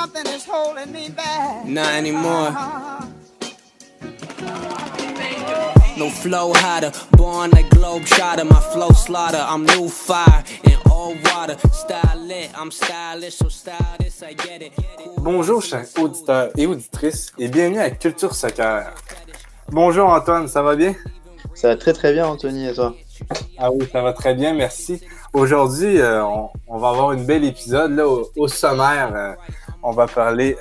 something is holding me back. Not anymore. No flow hotter, born like globe shotter. My flow slaughter, I'm new fire in all water. Style lit, I'm stylish, so stylish, I get it. Bonjour chers auditeurs et auditrices et bienvenue à Culture Soccer. Bonjour Antoine, ça va bien? Ça va très très bien Anthony, et toi? Ah oui, ça va très bien, merci. Aujourd'hui, on va avoir une belle épisode là, au sommaire. On va parler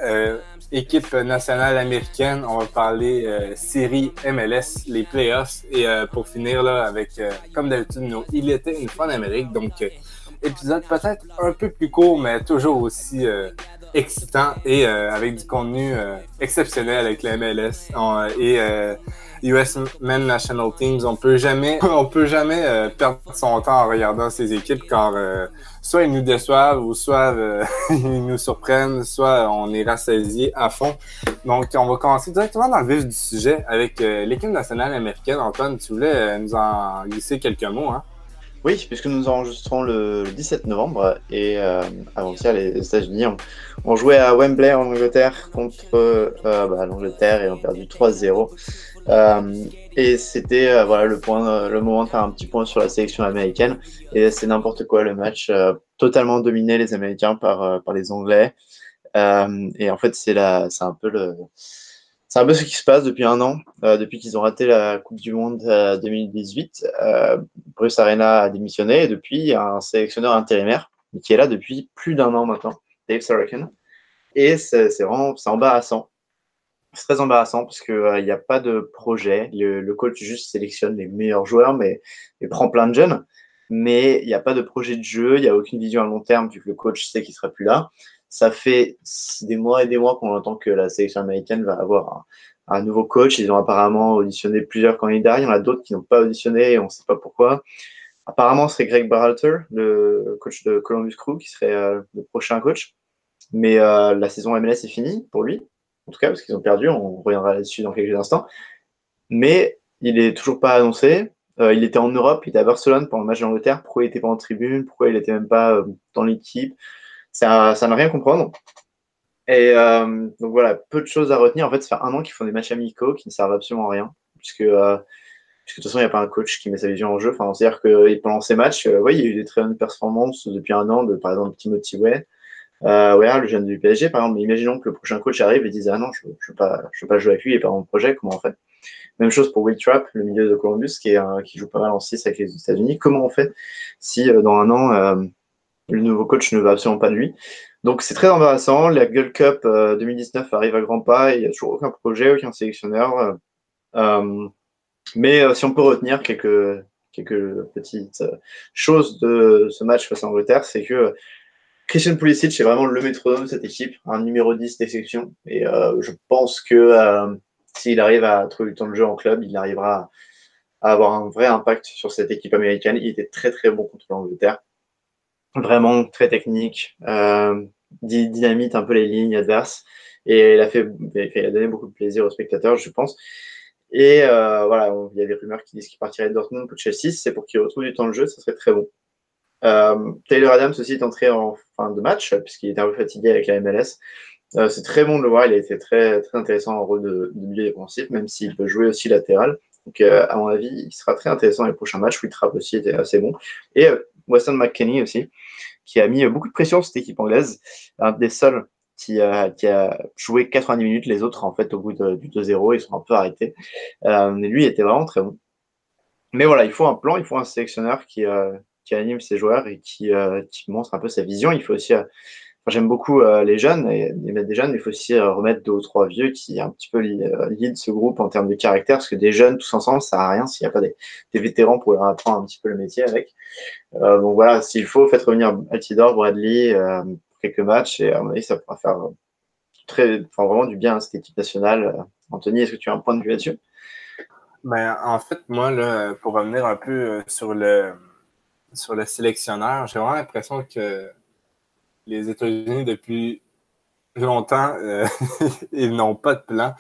équipe nationale américaine, on va parler série MLS, les playoffs et pour finir là avec, comme d'habitude, Il était une fois en Amérique. Donc, épisode peut-être un peu plus court, mais toujours aussi excitant et avec du contenu exceptionnel avec la MLS et US Men National Teams. On peut jamais perdre son temps en regardant ces équipes car soit ils nous déçoivent ou soit ils nous surprennent, soit on est rassasié à fond. Donc, on va commencer directement dans le vif du sujet avec l'équipe nationale américaine. Antoine, tu voulais nous en glisser quelques mots, hein? Oui, puisque nous enregistrons le 17 novembre et avant-hier, les États-Unis ont joué à Wembley en Angleterre contre l'Angleterre et ont perdu 3-0. Et c'était voilà le moment de faire un petit point sur la sélection américaine. Et c'est n'importe quoi le match, totalement dominé les Américains par les Anglais. Et en fait, c'est un peu ce qui se passe depuis un an, depuis qu'ils ont raté la Coupe du Monde 2018. Bruce Arena a démissionné et depuis, il y a un sélectionneur intérimaire qui est là depuis plus d'un an maintenant, Dave Sarachan. Et c'est embarrassant. C'est très embarrassant parce qu'il n'y a pas de projet. Le coach juste sélectionne les meilleurs joueurs, mais prend plein de jeunes. Mais il n'y a pas de projet de jeu, il n'y a aucune vision à long terme vu que le coach sait qu'il ne sera plus là. Ça fait des mois et des mois qu'on entend que la sélection américaine va avoir un nouveau coach. Ils ont apparemment auditionné plusieurs candidats. Il y en a d'autres qui n'ont pas auditionné et on ne sait pas pourquoi. Apparemment, ce serait Greg Berhalter, le coach de Columbus Crew, qui serait le prochain coach. Mais la saison MLS est finie pour lui, en tout cas, parce qu'ils ont perdu. On reviendra là-dessus dans quelques instants. Mais il n'est toujours pas annoncé. Il était en Europe, il était à Barcelone pendant le match d'Angleterre. Pourquoi il n'était pas en tribune? Pourquoi il n'était même pas dans l'équipe? Ça n'a rien à comprendre. Et donc voilà, peu de choses à retenir. En fait, ça fait un an qu'ils font des matchs amicaux qui ne servent absolument à rien, puisque de toute façon, il n'y a pas un coach qui met sa vision en jeu. Enfin, c'est-à-dire que pendant ces matchs, oui, il y a eu des très bonnes performances depuis un an, par exemple Timothy Weah, le jeune du PSG, par exemple. Mais imaginons que le prochain coach arrive et dise ah non, je ne veux pas jouer avec lui, il n'est pas dans mon projet. Comment on fait? Même chose pour Will Trapp, le milieu de Columbus, qui joue pas mal en 6 avec les États-Unis. Comment on fait si dans un an, le nouveau coach ne veut absolument pas de lui? Donc c'est très embarrassant. La Gold Cup 2019 arrive à grands pas et il n'y a toujours aucun projet, aucun sélectionneur. Mais si on peut retenir quelques petites choses de ce match face à l'Angleterre, c'est que Christian Pulisic est vraiment le métronome de cette équipe, un numéro 10 d'exception. Et je pense que s'il arrive à trouver du temps de jeu en club, il arrivera à avoir un vrai impact sur cette équipe américaine. Il était très très bon contre l'Angleterre. Vraiment très technique, dynamite un peu les lignes adverses. Et il a donné beaucoup de plaisir aux spectateurs, je pense. Et il y a des rumeurs qui disent qu'il partirait de Dortmund ou de Chelsea. C'est pour qu'il retrouve du temps de jeu, ça serait très bon. Taylor Adams aussi est entré en fin de match, puisqu'il était un peu fatigué avec la MLS. C'est très bon de le voir, il a été très, très intéressant en rôle de milieu défensif, même s'il peut jouer aussi latéral. Donc, à mon avis, il sera très intéressant dans les prochains matchs. Will Trapp aussi était assez bon. Et Weston McKennie aussi, qui a mis beaucoup de pression sur cette équipe anglaise. Un des seuls qui a joué 90 minutes. Les autres, en fait, au bout du 2-0, ils sont un peu arrêtés. Mais lui, il était vraiment très bon. Mais voilà, il faut un plan, il faut un sélectionneur qui anime ses joueurs et qui montre un peu sa vision. Il faut aussi, j'aime beaucoup les jeunes et mettre des jeunes, mais il faut aussi remettre 2 ou 3 vieux qui un petit peu lead ce groupe en termes de caractère, parce que des jeunes tous ensemble, ça sert à rien s'il n'y a pas des vétérans pour leur apprendre un petit peu le métier avec. Donc voilà, s'il faut, faites revenir Altidore, Bradley pour quelques matchs et à mon avis, ça pourra faire vraiment du bien à cette équipe nationale. Anthony, est-ce que tu as un point de vue là-dessus? Ben, en fait, moi, là, pour revenir un peu sur le sélectionneur, j'ai vraiment l'impression que les États-Unis, depuis longtemps, ils n'ont pas de plan.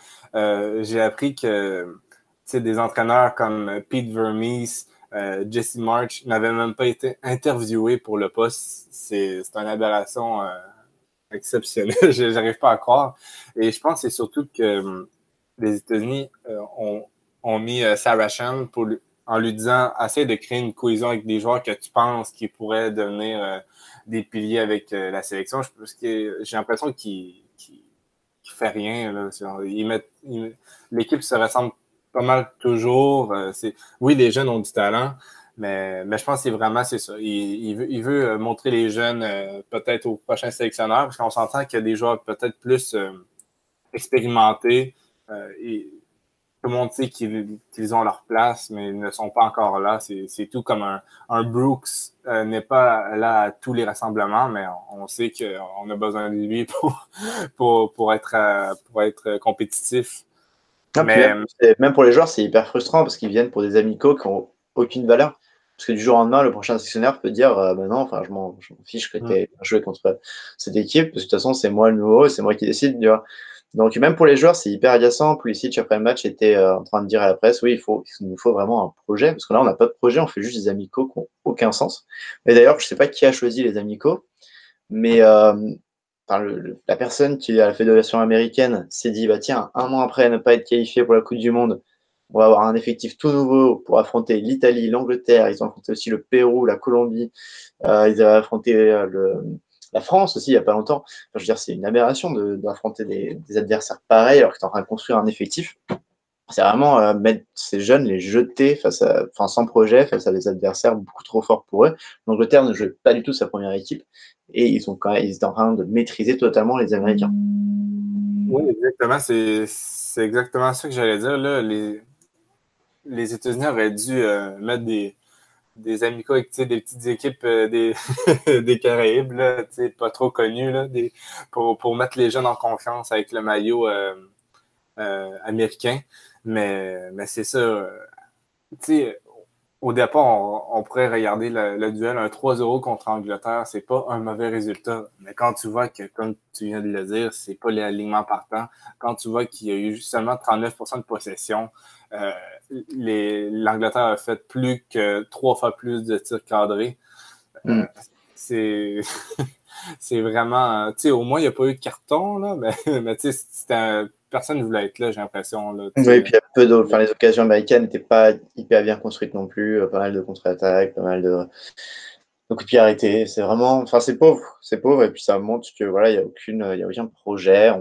J'ai appris que des entraîneurs comme Pete Vermees, Jesse March n'avaient même pas été interviewés pour le poste. C'est une aberration exceptionnel. Je n'arrive pas à croire. Et je pense que c'est surtout que les États-Unis ont mis Sarah Shan en lui disant essaie de créer une cohésion avec des joueurs que tu penses qui pourraient devenir des piliers avec la sélection. Parce que j'ai l'impression qu'il fait rien. Là. L'équipe se ressemble pas mal toujours. Oui, les jeunes ont du talent, mais je pense que c'est ça. Il veut montrer les jeunes peut-être au prochain sélectionneur, parce qu'on s'entend qu'il y a des joueurs peut-être plus expérimentés et tout le monde sait qu'ils ont leur place, mais ils ne sont pas encore là. C'est tout comme un Brooks n'est pas là à tous les rassemblements, mais on sait qu'on a besoin de lui pour être compétitif. Non, même pour les joueurs, c'est hyper frustrant parce qu'ils viennent pour des amicaux qui n'ont aucune valeur. Parce que du jour au lendemain, le prochain sélectionneur peut dire bah non, enfin, je m'en fiche que tu aies joué contre cette équipe, parce que de toute façon, c'est moi le nouveau, c'est moi qui décide. Tu vois. Donc, même pour les joueurs, c'est hyper agaçant. Pulisic, après le match, était en train de dire à la presse oui, il nous faut vraiment un projet, parce que là, on n'a pas de projet, on fait juste des amicaux qui n'ont aucun sens. Et d'ailleurs, je ne sais pas qui a choisi les amicaux, mais la personne qui est à la fédération américaine s'est dit bah tiens, un an après ne pas être qualifié pour la Coupe du Monde, on va avoir un effectif tout nouveau pour affronter l'Italie, l'Angleterre, ils ont affronté aussi le Pérou, la Colombie, ils avaient affronté la France aussi il n'y a pas longtemps. Enfin, je veux dire, c'est une aberration d'affronter des adversaires pareils alors que tu es en train de construire un effectif. C'est vraiment mettre ces jeunes, les jeter sans projet face à des adversaires beaucoup trop forts pour eux. L'Angleterre ne joue pas du tout sa première équipe et ils étaient en train de maîtriser totalement les Américains. Oui, exactement. C'est exactement ça que j'allais dire. Là, les États-Unis auraient dû mettre des amicaux avec des petites équipes des Caraïbes, là, pas trop connues, là, pour mettre les jeunes en confiance avec le maillot américain. Mais c'est ça. Au départ, on pourrait regarder le duel, un 3-0 contre Angleterre, c'est pas un mauvais résultat. Mais quand tu vois que, comme tu viens de le dire, c'est pas l'alignement partant, quand tu vois qu'il y a eu seulement 39% de possession, l'Angleterre a fait plus que 3 fois plus de tirs cadrés. C'est vraiment... au moins, il n'y a pas eu de carton, là, mais personne ne voulait être là, j'ai l'impression. Là, oui, et puis les occasions américaines n'étaient pas hyper bien construites non plus. Pas mal de contre-attaques, pas mal de coups de pied arrêtés. C'est vraiment... c'est pauvre. Et puis ça montre que voilà, il n'y a aucun projet.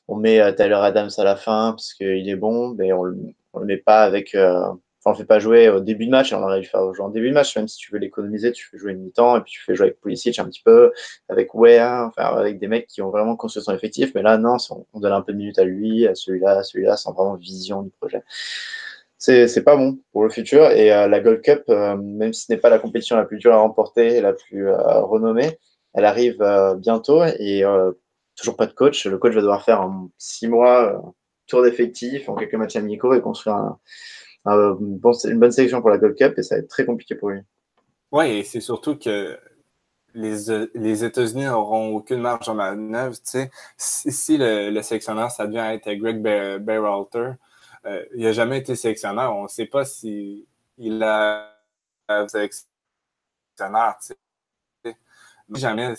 On met Tyler Adams à la fin parce qu'il est bon, mais on le met pas avec... on le fait pas jouer au début de match, et on aurait dû faire jouer en début de match, même si tu veux l'économiser, tu fais jouer une mi-temps, et puis tu fais jouer avec Pulisic un petit peu, avec Weah, avec des mecs qui ont vraiment construit son effectif, mais là, non, on donne un peu de minutes à lui, à celui-là, sans vraiment vision du projet. C'est pas bon pour le futur, et la Gold Cup, même si ce n'est pas la compétition la plus dure à remporter, la plus renommée, elle arrive bientôt, et toujours pas de coach. Le coach va devoir faire en 6 mois tour d'effectif, en quelques matchs amicaux, et construire une bonne sélection pour la Gold Cup, et ça va être très compliqué pour lui. Oui, et c'est surtout que les États-Unis n'auront aucune marge de manœuvre. Si le sélectionneur, ça devient être Greg Berhalter, il n'a jamais été sélectionneur. On ne sait pas s'il a sélectionneur. Jamais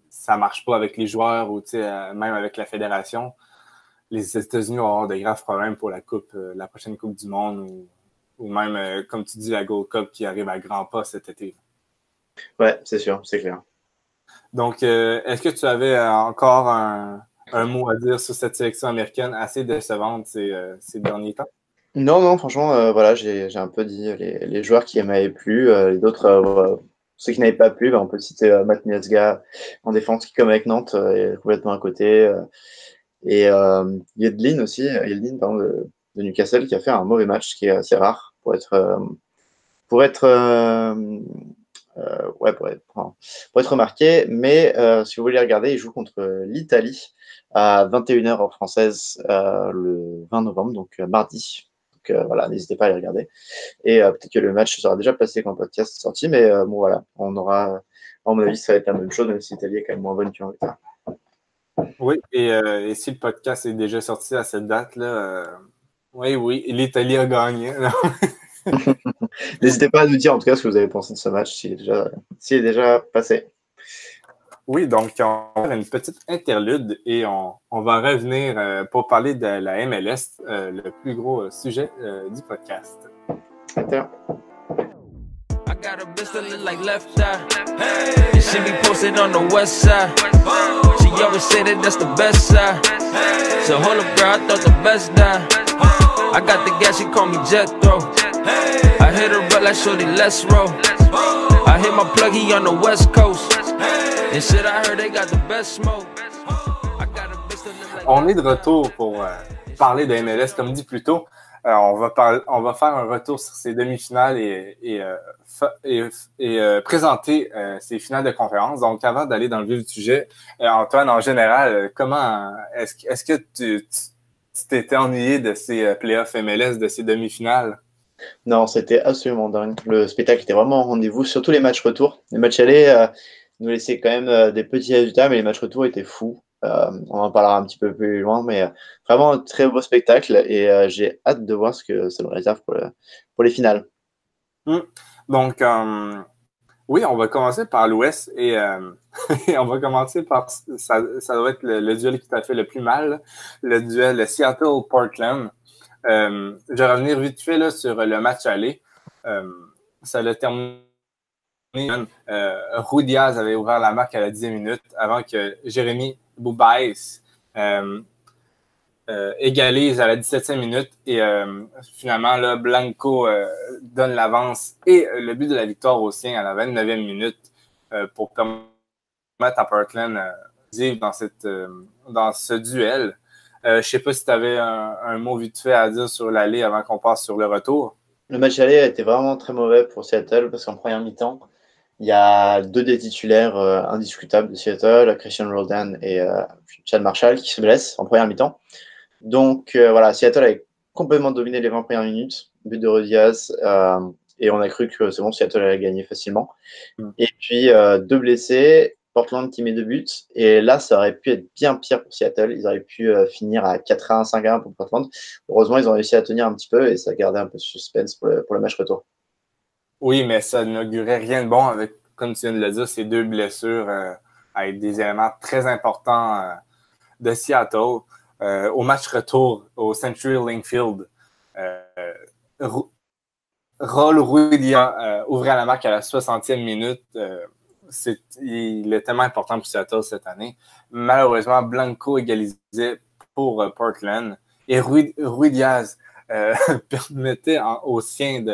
ça ne marche pas avec les joueurs ou même avec la fédération. Les États-Unis vont avoir de graves problèmes pour la prochaine Coupe du Monde ou même, comme tu dis, la Gold Cup qui arrive à grands pas cet été. Ouais, c'est sûr, c'est clair. Donc, est-ce que tu avais encore un mot à dire sur cette sélection américaine assez décevante ces derniers temps? Non, franchement, voilà, j'ai un peu dit les joueurs qui m'avaient plu, les autres, ceux qui n'avaient pas plu, on peut citer Matt Miazga en défense qui, comme avec Nantes, est complètement à côté. Et Yedlin aussi, de Newcastle, qui a fait un mauvais match, qui est assez rare pour être remarqué. Mais si vous voulez regarder, il joue contre l'Italie à 21h heure française le 20 novembre, donc mardi. Donc voilà, n'hésitez pas à les regarder. Et peut-être que le match sera déjà passé quand le podcast est sorti, mais bon voilà, on aura, à mon avis, ça va être la même chose, même si l'Italie est quand même moins bonne qu'Angleterre. Oui, et si le podcast est déjà sorti à cette date-là, oui, l'Italie a gagné. N'hésitez pas à nous dire en tout cas ce que vous avez pensé de ce match, s'il est déjà passé. Oui, donc on va faire une petite interlude et on va revenir pour parler de la MLS, le plus gros sujet du podcast. Attends. I got a bitch that look like Left Eye. And she be posted on the west side. She always say that that's the best side. So hold up, girl, I thought the best die. I got the gas, she call me Jethro. I hit her butt like shorty, let's roll. I hit my plug, he on the west coast. And shit, I heard they got the best smoke. I got a bitch that look like. On est de retour pour parler de MLS, comme dit plus tôt. On va faire un retour sur ces demi-finales et présenter ces finales de conférence. Donc, avant d'aller dans le vif du sujet, Antoine, en général, comment est-ce que tu t'étais ennuyé de ces playoffs MLS, de ces demi-finales? Non, c'était absolument dingue. Le spectacle était vraiment au rendez-vous, surtout les matchs retour. Les matchs allés nous laissaient quand même des petits résultats, mais les matchs retour étaient fous. On en parlera un petit peu plus loin, mais vraiment un très beau spectacle et j'ai hâte de voir ce que ça nous réserve pour les finales. Donc, oui, on va commencer par l'Ouest et on va commencer par, ça doit être le duel qui t'a fait le plus mal, le duel Seattle-Portland. Je vais revenir vite fait là, sur le match aller. Ça l'a terminé. Rui Diaz avait ouvert la marque à la 10e minute avant que Jérémy Boubais égalise à la 17e minute et finalement là, Blanco donne l'avance et le but de la victoire au sien à la 29e minute pour permettre à Portland de vivre dans ce duel. Je ne sais pas si tu avais un mot vite fait à dire sur l'aller avant qu'on passe sur le retour. Le match aller a été vraiment très mauvais pour Seattle parce qu'en première mi-temps, il y a deux des titulaires indiscutables de Seattle, Christian Roldan et Chad Marshall, qui se blessent en première mi-temps. Donc voilà, Seattle a complètement dominé les 20 premières minutes, but de Rui Diaz, et on a cru que c'est bon, Seattle allait gagner facilement. Et puis deux blessés, Portland qui met 2 buts, et là ça aurait pu être bien pire pour Seattle. Ils auraient pu finir à 4-1, 5-1 pour Portland. Heureusement, ils ont réussi à tenir un petit peu et ça gardait un peu de suspense pour le match retour. Oui, mais ça n'augurait rien de bon avec, comme tu viens de le dire, ces deux blessures avec des éléments très importants de Seattle. Au match retour au CenturyLink Field, Rui Diaz ouvrait la marque à la 60e minute. Il est tellement important pour Seattle cette année. Malheureusement, Blanco égalisait pour Portland et Rui Diaz permettait aux siens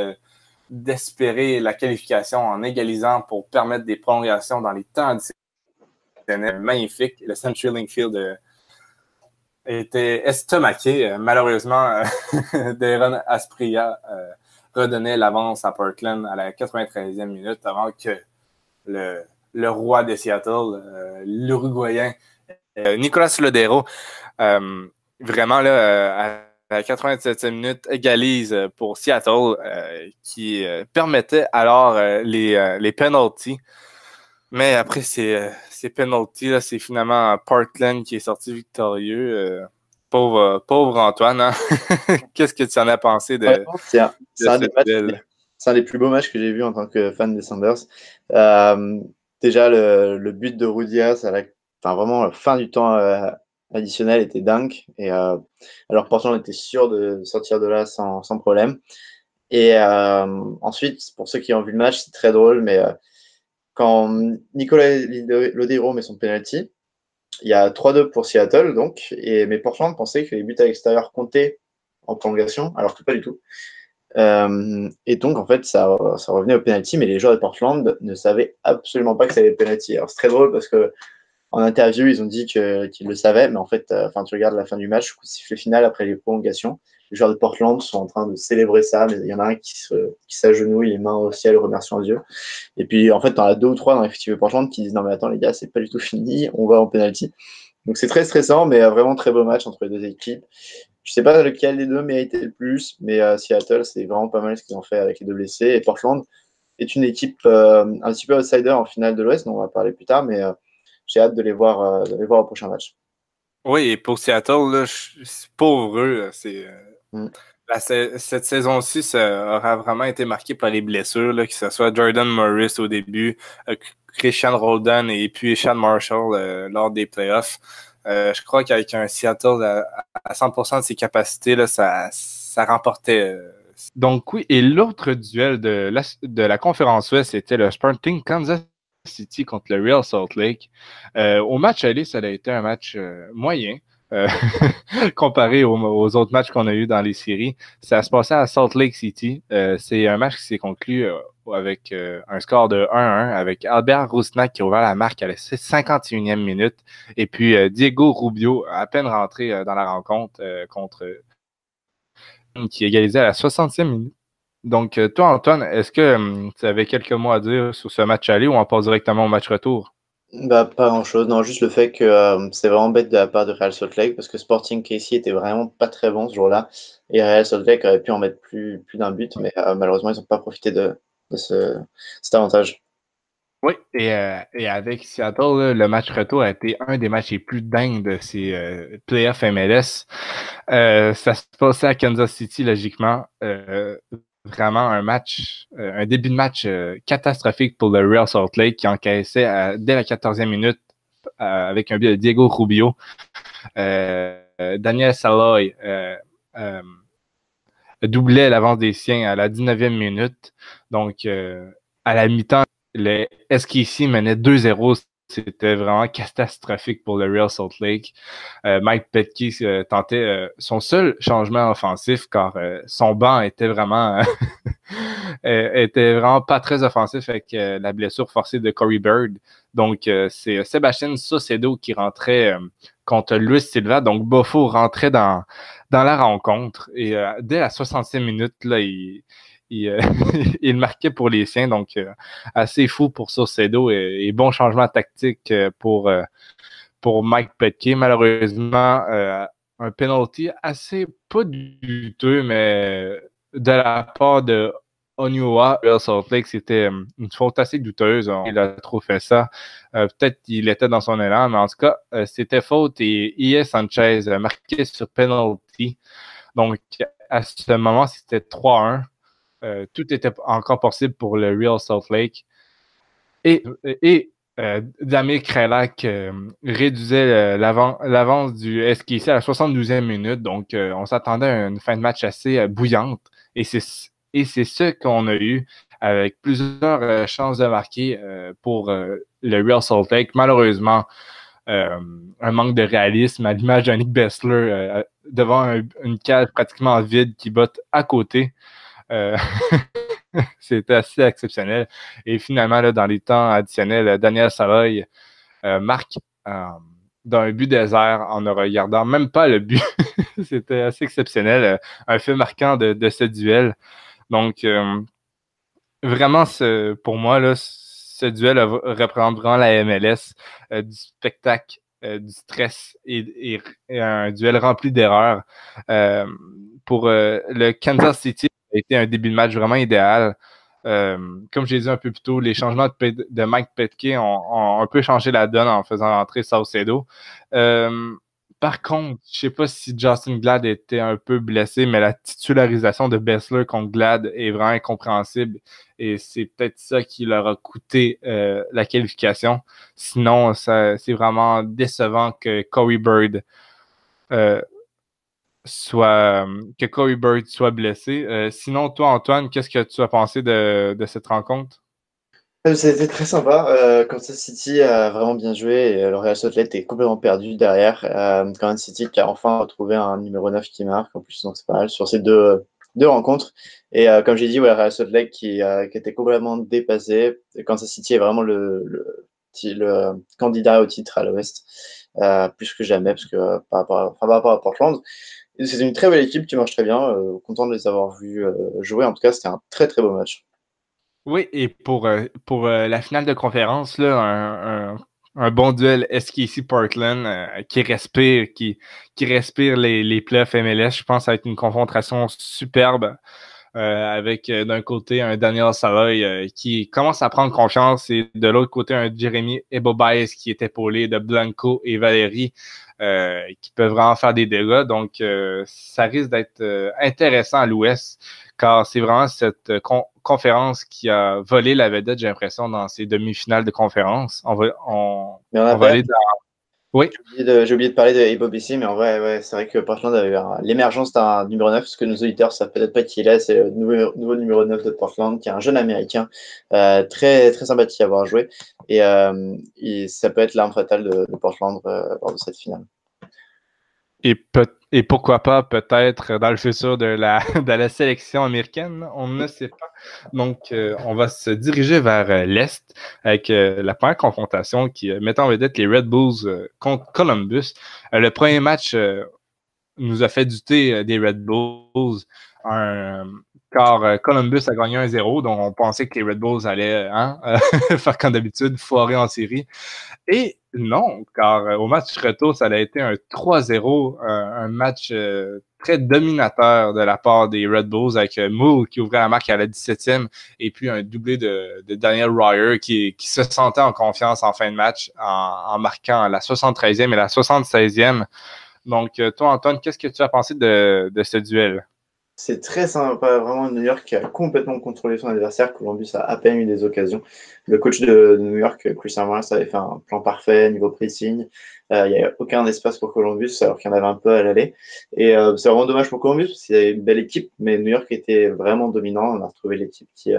d'espérer la qualification en égalisant pour permettre des prolongations dans les temps additionnels. Magnifique. Le CenturyLink Field était estomaqué. Malheureusement, Darren Asprilla redonnait l'avance à Portland à la 93e minute avant que le roi de Seattle, l'Uruguayen, Nicolás Lodeiro, vraiment là, à la 87e minute, égalise pour Seattle, qui permettait alors les penalties. Mais après ces penalties, là, c'est finalement Portland qui est sorti victorieux. Pauvre Antoine, hein? Qu'est-ce que tu en as pensé de c'est un des plus beaux matchs que j'ai vu en tant que fan des Sounders. Déjà, le but de Rui Diaz vraiment la fin du temps additionnel était dingue. Et alors Portland était sûr de sortir de là sans problème. Et ensuite, pour ceux qui ont vu le match, c'est très drôle, mais quand Nicolás Lodeiro met son penalty, il y a 3-2 pour Seattle, donc, mais Portland pensait que les buts à l'extérieur comptaient en prolongation, alors que pas du tout. Et donc, en fait, ça revenait au penalty, mais les joueurs de Portland ne savaient absolument pas que ça allait être penalty. Alors, c'est très drôle parce que en interview, ils ont dit qu'ils le savaient, mais en fait, tu regardes la fin du match, coup de sifflet final après les prolongations. Les joueurs de Portland sont en train de célébrer ça, mais il y en a un qui s'agenouille, les mains au ciel, remerciant Dieu. Et puis, en fait, t'en as 2 ou 3 dans l'effectif de Portland qui disent non, mais attends, les gars, c'est pas du tout fini, on va en penalty. Donc, c'est très stressant, mais vraiment très beau match entre les deux équipes. Je sais pas lequel des deux méritait le plus, mais Seattle, c'est vraiment pas mal ce qu'ils ont fait avec les deux blessés. Et Portland est une équipe un petit peu outsider en finale de l'Ouest, dont on va parler plus tard, mais j'ai hâte de les voir au prochain match. Oui, et pour Seattle, là, pauvre eux, Cette saison-ci, ça aura vraiment été marqué par les blessures, là, que ce soit Jordan Morris au début, Christian Roldan et puis Sean Marshall lors des playoffs. Je crois qu'avec un Seattle à 100% de ses capacités, là, ça remportait. Donc oui, et l'autre duel de la conférence Ouest, c'était le Sporting Kansas City contre le Real Salt Lake. Au match aller, ça a été un match moyen. Comparé aux autres matchs qu'on a eu dans les séries. Ça se passait à Salt Lake City. C'est un match qui s'est conclu avec un score de 1-1 avec Albert Rousnak qui a ouvert la marque à la 51e minute et puis Diego Rubio, à peine rentré dans la rencontre contre qui égalisait à la 60e minute. Donc, toi, Antoine, est-ce que tu avais quelques mots à dire sur ce match aller ou on passe directement au match retour? Bah, pas grand-chose, non, juste le fait que c'est vraiment bête de la part de Real Salt Lake parce que Sporting KC était vraiment pas très bon ce jour-là et Real Salt Lake aurait pu en mettre plus d'un but, mais malheureusement, ils n'ont pas profité de cet avantage. Oui, et avec Seattle, là, le match retour a été un des matchs les plus dingues de ces playoffs MLS. Ça se passait à Kansas City, logiquement. Vraiment un début de match catastrophique pour le Real Salt Lake qui encaissait dès la 14e minute avec un but de Diego Rubio. Daniel Saloy doublait l'avance des siens à la 19e minute. Donc, à la mi-temps, le SKC menait 2-0. C'était vraiment catastrophique pour le Real Salt Lake. Mike Petke tentait son seul changement offensif car son banc était vraiment pas très offensif avec la blessure forcée de Corey Bird. Donc, c'est Sébastien Saucedo qui rentrait contre Luis Silva. Donc, Bofo rentrait dans la rencontre. Et dès la 60e minute, là, il marquait pour les siens. Donc, assez fou pour Saucedo et bon changement tactique pour Mike Petke. Malheureusement, un penalty assez pas douteux, mais de la part de Onua, Real Salt Lake, c'était une faute assez douteuse. Il a trop fait ça. Peut-être qu'il était dans son élan, mais en tout cas, c'était faute et I.S. Sanchez a marqué sur penalty. Donc, à ce moment, c'était 3-1. Tout était encore possible pour le Real Salt Lake. Et Damir Krelak réduisait l'avance du SKC à la 72e minute. Donc, on s'attendait à une fin de match assez bouillante. Et c'est ce qu'on a eu avec plusieurs chances de marquer pour le Real Salt Lake. Malheureusement, un manque de réalisme à l'image de Nick Bessler devant une cage pratiquement vide qui botte à côté. C'était assez exceptionnel. Et finalement, là, dans les temps additionnels, Daniel Saloy marque dans un but désert en ne regardant même pas le but. C'était assez exceptionnel. Un fait marquant de ce duel. Donc, vraiment, pour moi, là, ce duel représente vraiment la MLS, du spectacle, du stress et un duel rempli d'erreurs. Pour le Kansas City, ça a été un début de match vraiment idéal. Comme j'ai dit un peu plus tôt, les changements de Mike Petke ont un peu changé la donne en faisant entrer Saucedo. Par contre, je ne sais pas si Justin Glad était un peu blessé, mais la titularisation de Bessler contre Glad est vraiment incompréhensible et c'est peut-être ça qui leur a coûté la qualification. Sinon, c'est vraiment décevant que Corey Bird soit blessé. Sinon, toi, Antoine, qu'est-ce que tu as pensé de cette rencontre? C'était très sympa. Kansas City a vraiment bien joué et le Real Salt Lake est complètement perdu derrière. Kansas City qui a enfin retrouvé un numéro 9 qui marque en plus, donc c'est pas mal sur ces deux rencontres. Et comme j'ai dit, ouais, Real Salt Lake qui était complètement dépassé. Kansas City est vraiment le candidat au titre à l'Ouest, plus que jamais, parce que par rapport à Portland. C'est une très belle équipe qui marche très bien. Content de les avoir vus jouer. En tout cas, c'était un très très beau match. Oui, et pour la finale de conférence, là, un bon duel SKC Portland qui respire les playoffs MLS. Je pense que ça va être une confrontation superbe. avec d'un côté un Daniel Saloy qui commence à prendre confiance et de l'autre côté un Jeremy Ebobaez qui est épaulé de Blanco et Valérie qui peuvent vraiment faire des dégâts. Donc, ça risque d'être intéressant à l'Ouest car c'est vraiment cette conférence qui a volé la vedette, j'ai l'impression, dans ces demi-finales de conférence. On va aller dans... Oui. J'ai oublié de parler de Ebo BC, mais en vrai, ouais, c'est vrai que Portland avait l'émergence d'un numéro 9, parce que nos auditeurs savent peut-être pas qui il est. C'est le nouveau numéro 9 de Portland, qui est un jeune américain très, très sympathique à avoir joué. Et ça peut être l'arme fatale de Portland lors de cette finale. Et pourquoi pas peut-être dans le futur de la sélection américaine, on ne sait pas. Donc, on va se diriger vers l'Est avec la première confrontation qui met en vedette les Red Bulls contre Columbus. Le premier match nous a fait douter des Red Bulls car Columbus a gagné 1-0, donc on pensait que les Red Bulls allaient faire comme d'habitude, foirer en série. Et non, car au match retour, ça a été un 3-0, un match très dominateur de la part des Red Bulls avec Moore qui ouvrait la marque à la 17e et puis un doublé de Daniel Ryer qui se sentait en confiance en fin de match en marquant la 73e et la 76e. Donc, toi, Antoine, qu'est-ce que tu as pensé de ce duel? C'est très sympa, vraiment New York qui a complètement contrôlé son adversaire. Columbus a à peine eu des occasions. Le coach de New York, Christian Morris, avait fait un plan parfait niveau pressing. Il n'y a aucun espace pour Columbus, alors qu'il y en avait un peu à l'aller. Et c'est vraiment dommage pour Columbus, parce qu'il y avait une belle équipe, mais New York était vraiment dominant. On a retrouvé l'équipe qui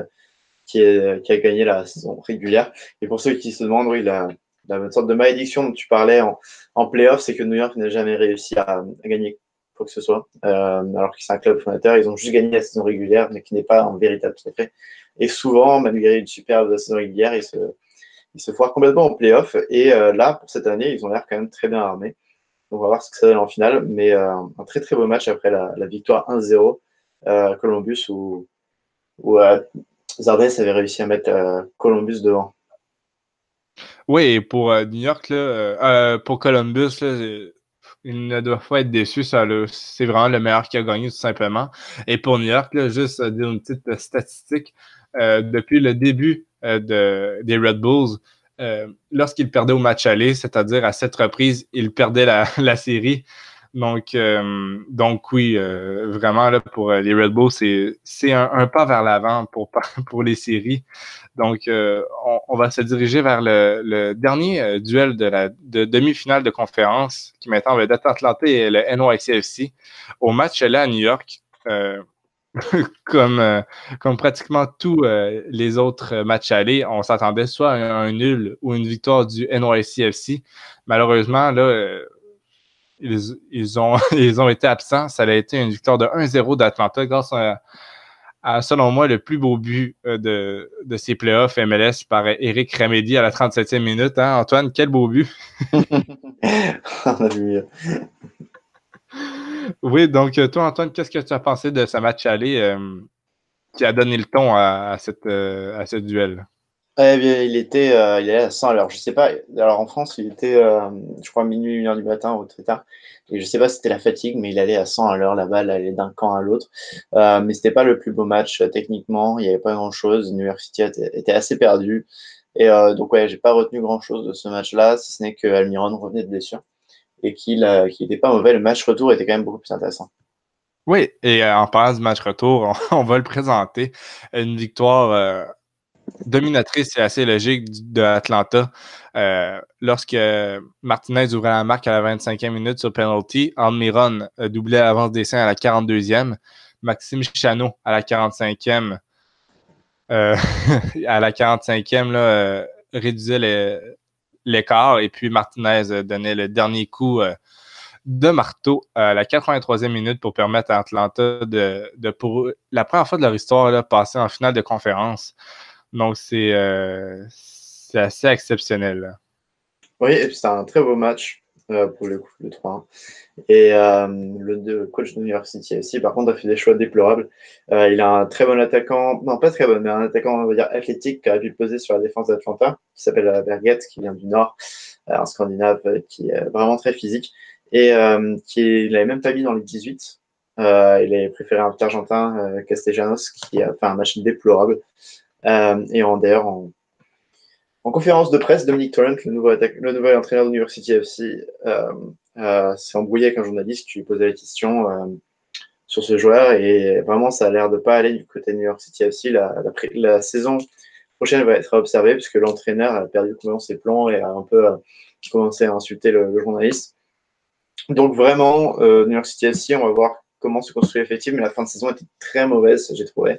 a gagné la saison régulière. Et pour ceux qui se demandent, oui, une sorte de malédiction dont tu parlais en playoff, c'est que New York n'a jamais réussi à gagner quoi que ce soit, alors que c'est un club fondateur, ils ont juste gagné la saison régulière, mais qui n'est pas un véritable secret. Et souvent, malgré une superbe saison régulière, ils se foirent complètement en playoff. Et là, pour cette année, ils ont l'air quand même très bien armés. On va voir ce que ça donne en finale, mais un très très beau match après la victoire 1-0 Columbus, où Zardes avait réussi à mettre Columbus devant. Oui, et pour New York, là, pour Columbus, là, il ne doit pas être déçu. C'est vraiment le meilleur qui a gagné, tout simplement. Et pour New York, là, juste dire une petite statistique. Depuis le début des Red Bulls, lorsqu'ils perdaient au match aller, c'est-à-dire à 7 reprises, ils perdaient la série. Donc oui, vraiment, là, pour les Red Bulls, c'est un pas vers l'avant pour les séries. Donc, on va se diriger vers le dernier duel de demi-finale de conférence qui met en vedette Atlanta et le NYCFC. Au match là à New York, comme pratiquement tous les autres matchs allés, on s'attendait soit à un nul ou une victoire du NYCFC. Malheureusement, là, ils ont été absents. Ça a été une victoire de 1-0 d'Atlanta grâce à, selon moi, le plus beau but de ces playoffs MLS par Eric Remedi à la 37e minute. Hein, Antoine, quel beau but! On a vu mieux. Oui, donc toi, Antoine, qu'est-ce que tu as pensé de ce match aller qui a donné le ton à ce duel? Eh bien, il est à 100 à l'heure. Je sais pas. Alors en France, il était, je crois, minuit, 1h du matin ou très tard. Et je sais pas si c'était la fatigue, mais il allait à 100 à l'heure. La balle allait d'un camp à l'autre. Mais c'était pas le plus beau match techniquement. Il n'y avait pas grand-chose. New York City était assez perdu. Et donc ouais, j'ai pas retenu grand-chose de ce match-là, si ce n'est que Almiron revenait de blessure et qu'il n'était pas mauvais. Le match retour était quand même beaucoup plus intéressant. Oui, et en parlant du match retour, on va le présenter. Une victoire dominatrice et assez logique de Atlanta. Lorsque Martinez ouvrait la marque à la 25e minute sur penalty, Almiron doublait l'avance des Saints à la 42e, Maxime Chanot à la 45e, là, réduisait l'écart et puis Martinez donnait le dernier coup de marteau à la 83e minute pour permettre à Atlanta de pour la première fois de leur histoire, là, passer en finale de conférence. Donc, c'est assez exceptionnel. Là. Oui, et puis c'est un très beau match pour le coup, le 3-1. Et le coach de New York City aussi, par contre, a fait des choix déplorables. Il a un très bon attaquant, non pas très bon, mais un attaquant, on va dire, athlétique qui aurait pu peser sur la défense d'Atlanta, qui s'appelle Berget, qui vient du Nord, un Scandinave qui est vraiment très physique, et il n'avait même pas mis dans les 18. Il a préféré un Argentin, Castellanos, qui a fait un match déplorable. D'ailleurs, en conférence de presse, Dominic Torrent, le nouvel entraîneur de New York City FC, s'est embrouillé avec un journaliste qui lui posait la question sur ce joueur. Et vraiment, ça a l'air de pas aller du côté de New York City FC. La saison prochaine va être observée parce que l'entraîneur a perdu complètement ses plans et a un peu commencé à insulter le journaliste. Donc vraiment, New York City FC, on va voir comment se construit l'effectif, mais la fin de saison était très mauvaise, j'ai trouvé.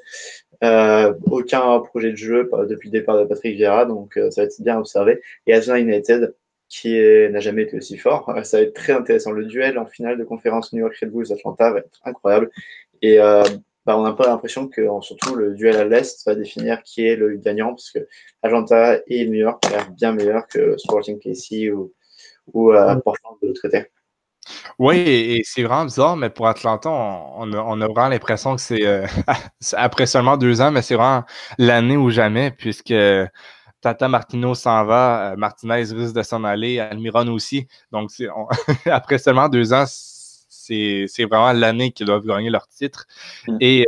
Aucun projet de jeu depuis le départ de Patrick Vieira, donc ça va être bien observé. Et Atlanta United, qui n'a jamais été aussi fort, ça va être très intéressant. Le duel en finale de conférence New York Red Bulls Atlanta va être incroyable. Et on a pas l'impression que surtout le duel à l'Est va définir qui est le gagnant, parce que Atlanta et New York ont l'air bien meilleurs que Sporting KC ou Portland de l'autre côté. Oui, et c'est vraiment bizarre, mais pour Atlanta, on a vraiment l'impression que c'est après seulement 2 ans, mais c'est vraiment l'année ou jamais, puisque Tata Martino s'en va, Martinez risque de s'en aller, Almiron aussi. Donc, après seulement 2 ans, c'est vraiment l'année qu'ils doivent gagner leur titre. Et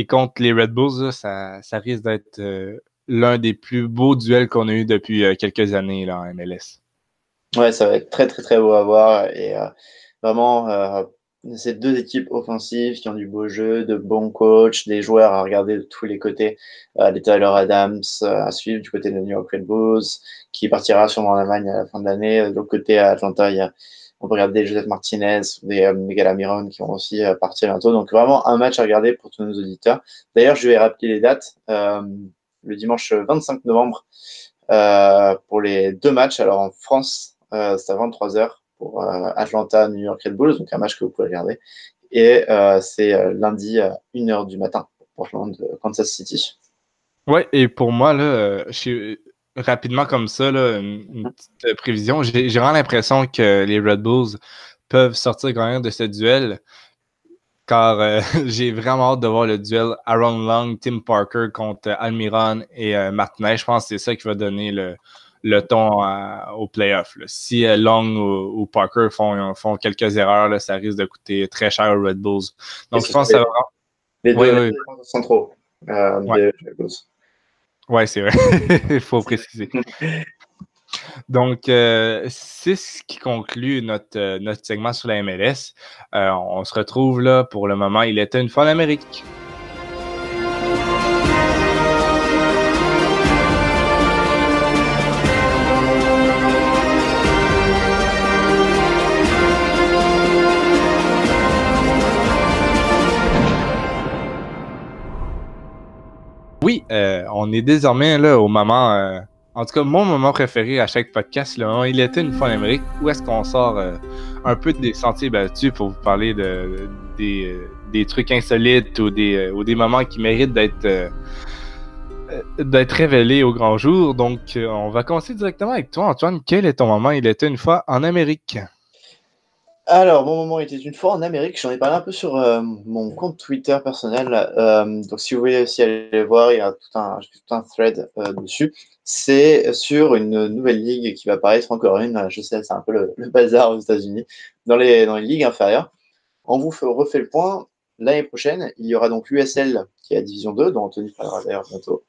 contre les Red Bulls, là, ça risque d'être l'un des plus beaux duels qu'on a eu depuis quelques années là, en MLS. Ouais, ça va être très très très beau à voir et vraiment ces deux équipes offensives qui ont du beau jeu, de bons coachs, des joueurs à regarder de tous les côtés, les Tyler Adams à suivre du côté de New York Red Bulls qui partira sûrement en Allemagne à la fin de l'année. De l'autre côté à Atlanta, on peut regarder Joseph Martinez, des Miguel Almiron qui vont aussi partir bientôt. Donc vraiment un match à regarder pour tous nos auditeurs. D'ailleurs, je vais rappeler les dates. Le dimanche 25 novembre pour les 2 matchs. Alors en France, c'est à 23h pour Atlanta, New York Red Bulls, donc un match que vous pouvez regarder. Et c'est lundi à 1h du matin pour Portland, Kansas City. Ouais, et pour moi, là, rapidement comme ça, là, une petite prévision, j'ai vraiment l'impression que les Red Bulls peuvent sortir gagnants de ce duel, car j'ai vraiment hâte de voir le duel Aaron Long, Tim Parker contre Almiron et Martinez. Je pense que c'est ça qui va donner le ton au playoff. Si Long ou Parker font quelques erreurs, là, ça risque de coûter très cher aux Red Bulls. Donc, je pense que ça va... Les deux centraux des Red Bulls. Oui, c'est vrai. Il faut préciser. Donc, c'est ce qui conclut notre segment sur la MLS. On se retrouve là pour le moment. Il était une fois en Amérique. Oui, on est désormais là au moment, en tout cas mon moment préféré à chaque podcast, là, il était une fois en Amérique, où est-ce qu'on sort un peu des sentiers battus pour vous parler des trucs insolites ou des moments qui méritent d'être révélés au grand jour. Donc, on va commencer directement avec toi, Antoine. Quel est ton moment il était une fois en Amérique? Alors, mon moment était une fois en Amérique. J'en ai parlé un peu sur mon compte Twitter personnel. Donc, si vous voulez aussi aller voir, il y a tout un thread dessus. C'est sur une nouvelle ligue qui va apparaître, encore une. Je sais, c'est un peu le bazar aux États-Unis. Dans les ligues inférieures. On vous refait le point. L'année prochaine, il y aura donc l'USL, qui est la division 2, dont Anthony parlera d'ailleurs bientôt.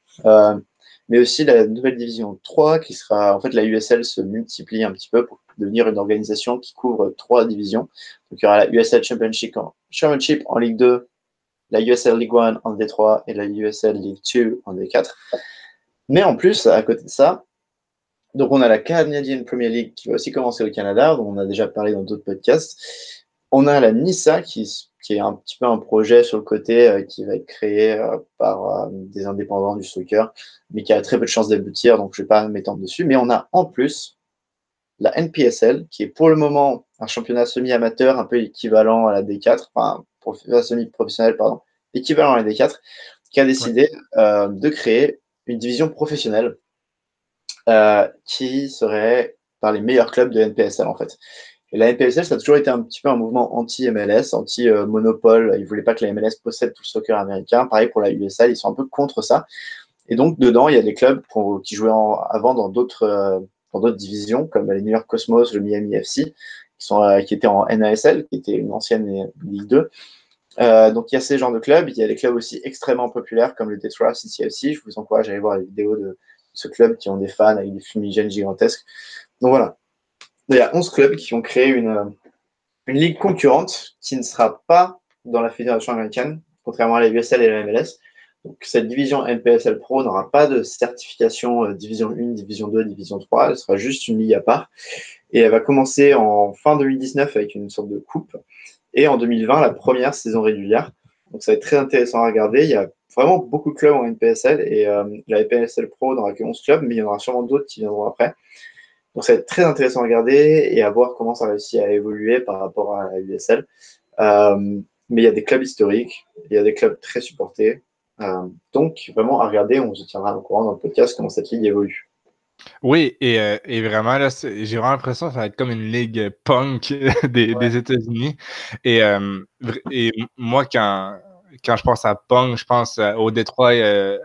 Mais aussi la nouvelle division 3, qui sera, en fait, la USL se multiplie un petit peu pour devenir une organisation qui couvre 3 divisions. Donc, il y aura la USL Championship en Ligue 2, la USL League 1 en D3 et la USL League 2 en D4. Mais en plus, à côté de ça, donc on a la Canadian Premier League qui va aussi commencer au Canada, dont on a déjà parlé dans d'autres podcasts. On a la NISA qui est un petit peu un projet sur le côté qui va être créé par des indépendants du soccer, mais qui a très peu de chances d'aboutir, donc je ne vais pas m'étendre dessus. Mais on a en plus la NPSL, qui est pour le moment un championnat semi-amateur, un peu équivalent à la D4, enfin, semi-professionnel, pardon, équivalent à la D4, qui a décidé de créer une division professionnelle qui serait par les meilleurs clubs de NPSL, en fait. Et la NPSL, ça a toujours été un petit peu un mouvement anti-MLS, anti-monopole. Ils ne voulaient pas que la MLS possède tout le soccer américain. Pareil pour la USL, ils sont un peu contre ça. Et donc, dedans, il y a des clubs qui jouaient avant dans d'autres divisions, comme les New York Cosmos, le Miami FC, qui étaient en NASL, qui était une ancienne Ligue 2. Donc, il y a ces genres de clubs. Il y a des clubs aussi extrêmement populaires comme le Detroit City FC. Je vous encourage à aller voir les vidéos de ce club qui ont des fans avec des fumigènes gigantesques. Donc, voilà. Il y a 11 clubs qui ont créé une ligue concurrente qui ne sera pas dans la fédération américaine, contrairement à la USL et la MLS. Donc, cette division NPSL Pro n'aura pas de certification Division 1, Division 2, Division 3. Elle sera juste une ligue à part. Et elle va commencer en fin 2019 avec une sorte de coupe. Et en 2020, la première saison régulière. Donc, ça va être très intéressant à regarder. Il y a vraiment beaucoup de clubs en NPSL. Et la NPSL Pro n'aura que 11 clubs, mais il y en aura sûrement d'autres qui viendront après. Donc, ça va être très intéressant à regarder et à voir comment ça réussit à évoluer par rapport à la USL. Mais il y a des clubs historiques, il y a des clubs très supportés. Donc, vraiment à regarder, on se tiendra au courant dans le podcast comment cette ligue évolue. Oui, et vraiment, là, j'ai vraiment l'impression que ça va être comme une ligue punk des États-Unis. Et moi, quand je pense à punk, je pense au Détroit,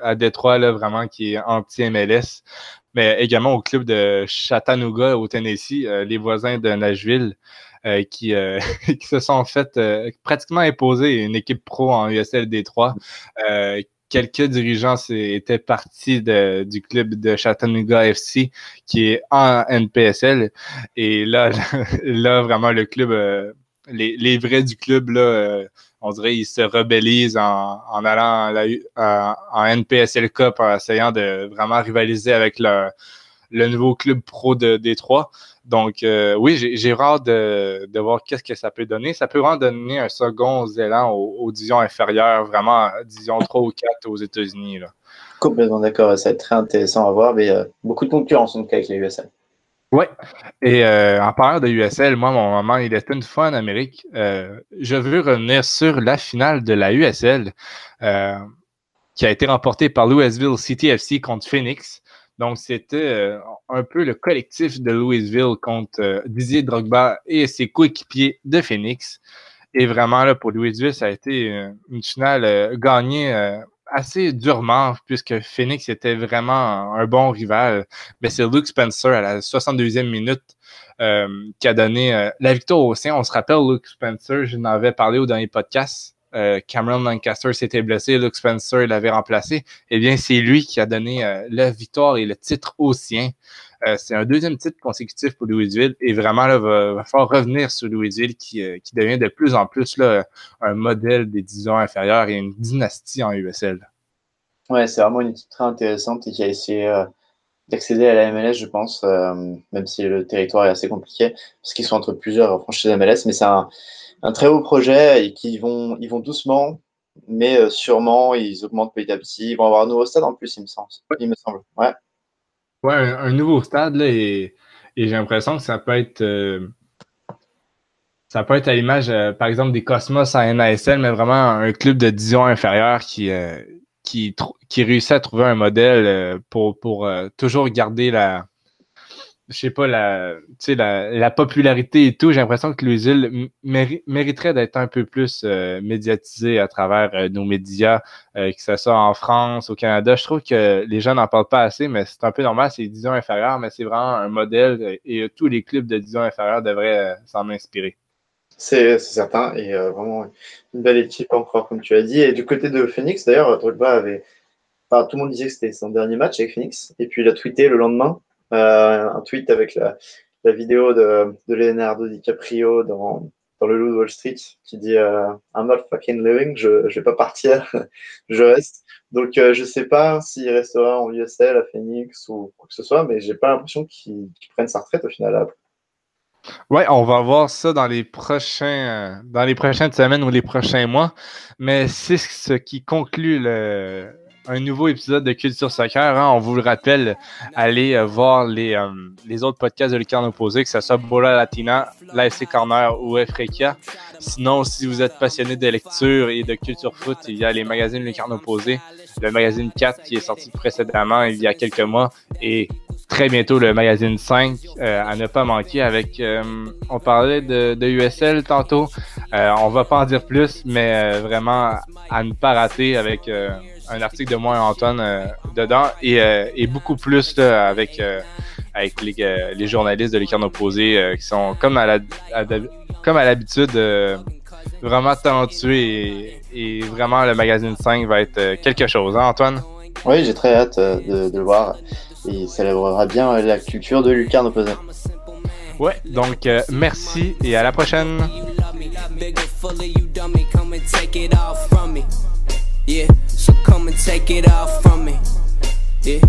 à Détroit, là, vraiment, qui est anti-MLS. Mais également au club de Chattanooga au Tennessee, les voisins de Nashville, qui se sont fait pratiquement imposer une équipe pro en USL Détroit. Quelques dirigeants étaient partis du club de Chattanooga FC, qui est en NPSL. Et là, vraiment, le club, les vrais du club, là, on dirait ils se rebellisent en allant en NPSL Cup, en essayant de vraiment rivaliser avec le nouveau club pro de Détroit. Donc, oui, j'ai hâte de voir qu'est-ce que ça peut donner. Ça peut vraiment donner un second élan aux divisions inférieures, vraiment division 3 ou 4 aux États-Unis, là. Complètement d'accord, ça va être très intéressant à voir, mais beaucoup de concurrence en tout cas avec les USL. Oui, et en parlant de USL, moi, mon moment, il était une fois en Amérique. Je veux revenir sur la finale de la USL qui a été remportée par Louisville City FC contre Phoenix. Donc, c'était un peu le collectif de Louisville contre Didier Drogba et ses coéquipiers de Phoenix. Et vraiment, là, pour Louisville, ça a été une finale gagnée assez durement, puisque Phoenix était vraiment un bon rival. Mais c'est Luke Spencer à la 62e minute qui a donné la victoire au sien. On se rappelle, Luke Spencer, je n'en avais parlé au dernier podcast. Cameron Lancaster s'était blessé, Luke Spencer l'avait remplacé. Eh bien, c'est lui qui a donné la victoire et le titre au sien. C'est un deuxième titre consécutif pour Louisville et vraiment, là, va falloir revenir sur Louisville qui devient de plus en plus là, un modèle des divisions inférieures et une dynastie en USL. Ouais, c'est vraiment une équipe très intéressante et qui a essayé d'accéder à la MLS, je pense, même si le territoire est assez compliqué, parce qu'ils sont entre plusieurs franchises MLS, mais c'est un très beau projet et ils vont doucement, mais sûrement, ils augmentent petit à petit. Ils vont avoir un nouveau stade en plus, il me semble. Ouais. Ouais, un nouveau stade, là, et j'ai l'impression que ça peut être à l'image, par exemple, des Cosmos à NASL, mais vraiment un club de division inférieure qui réussit à trouver un modèle pour toujours garder la popularité et tout. J'ai l'impression que Louisville mériterait d'être un peu plus médiatisé à travers nos médias, que ce soit en France, au Canada. Je trouve que les gens n'en parlent pas assez, mais c'est un peu normal, c'est division inférieure, mais c'est vraiment un modèle et tous les clubs de division inférieure devraient s'en inspirer. C'est certain, et vraiment une belle équipe encore, comme tu as dit. Et du côté de Phoenix, d'ailleurs, Drogba tout le monde disait que c'était son dernier match avec Phoenix, et puis il a tweeté le lendemain un tweet avec la vidéo de Leonardo DiCaprio dans le Loup de Wall Street qui dit I'm not fucking leaving, je vais pas partir, je reste. Donc je sais pas s'il restera en USL à Phoenix ou quoi que ce soit, mais j'ai pas l'impression qu'il prenne sa retraite au final. Ouais, on va voir ça dans les prochaines semaines ou les prochains mois, mais c'est ce qui conclut un nouveau épisode de Culture Soccer. Hein. On vous le rappelle, allez voir les autres podcasts de Lucarne Opposée, que ce soit Bola Latina, l'AFC Corner ou Efrekia. Sinon, si vous êtes passionné de lecture et de culture foot, il y a les magazines Lucarne Opposée, le magazine 4 qui est sorti précédemment il y a quelques mois et très bientôt le magazine 5 à ne pas manquer avec on parlait de USL tantôt, on va pas en dire plus, mais vraiment à ne pas rater avec un article de moi et Antoine dedans et beaucoup plus là, avec les journalistes de Lucarne Opposée qui sont comme à l'habitude vraiment talentueux et vraiment le magazine 5 va être quelque chose, hein, Antoine? Oui, j'ai très hâte de le voir. Il célébrera bien la culture de Lucarne opposée. Ouais, donc merci et à la prochaine. Yeah, so come and take it off from me. Yeah.